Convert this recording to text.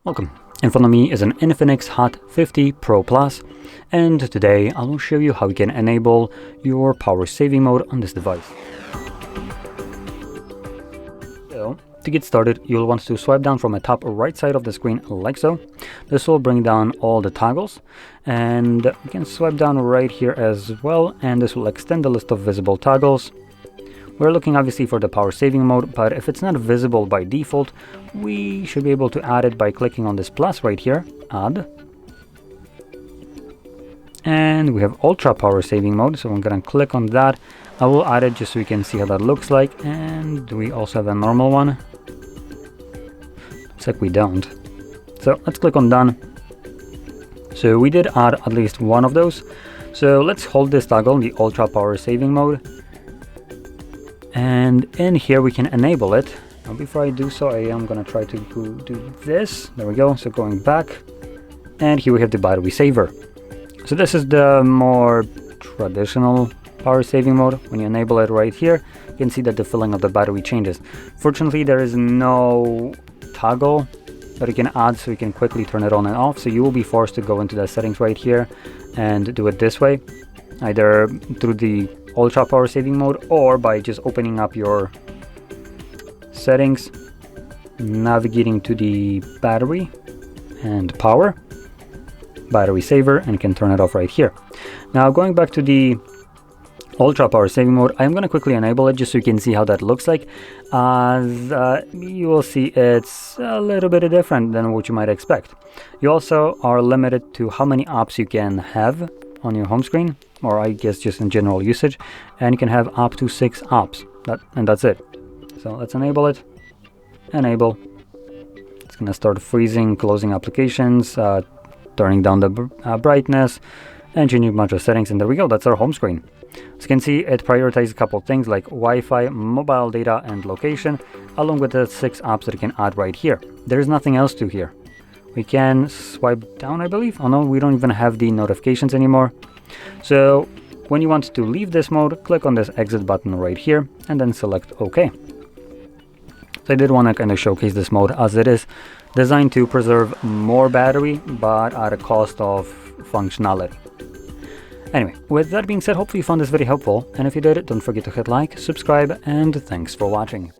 Welcome. In front of me is an INFINIX Hot 50 Pro Plus, and today I will show you how you can enable your power saving mode on this device. So, to get started, you'll want to swipe down from the top right side of the screen like so. This will bring down all the toggles, and you can swipe down right here as well, and this will extend the list of visible toggles. We're looking obviously for the power saving mode, but if it's not visible by default, we should be able to add it by clicking on this plus right here, add. And we have ultra power saving mode, so I'm gonna click on that. I will add it just so we can see how that looks like, and we also have a normal one. Looks like we don't. So let's click on done. So we did add at least one of those. So let's hold this toggle, the ultra power saving mode. And in here we can enable it. Now before I do so, I am going to try to do this. There we go. So going back, and here we have the battery saver. So this is the more traditional power saving mode. When you enable it right here, you can see that the filling of the battery changes. Fortunately, there is no toggle that you can add so you can quickly turn it on and off. So you will be forced to go into the settings right here and do it this way, either through the ultra power saving mode or by just opening up your settings, navigating to the battery and power, battery saver, and you can turn it off right here. Now going back to the ultra power saving mode, I'm going to quickly enable it just so you can see how that looks like. As you will see, it's a little bit different than what you might expect. You also are limited to how many apps you can have on your home screen, or I guess just in general usage, and you can have up to 6 apps, and that's it. So let's enable it. Enable. It's gonna start freezing, closing applications, turning down the brightness, and changing a bunch of settings, and there we go. That's our home screen. As you can see, it prioritizes a couple of things like Wi-Fi, mobile data, and location, along with the 6 apps that you can add right here. There's nothing else to here. We can swipe down, I believe. Oh no, we don't even have the notifications anymore. So when you want to leave this mode, click on this exit button right here and then select OK. So I did want to kind of showcase this mode as it is designed to preserve more battery, but at a cost of functionality. Anyway, with that being said, hopefully you found this very helpful. And if you did, don't forget to hit like, subscribe, and thanks for watching.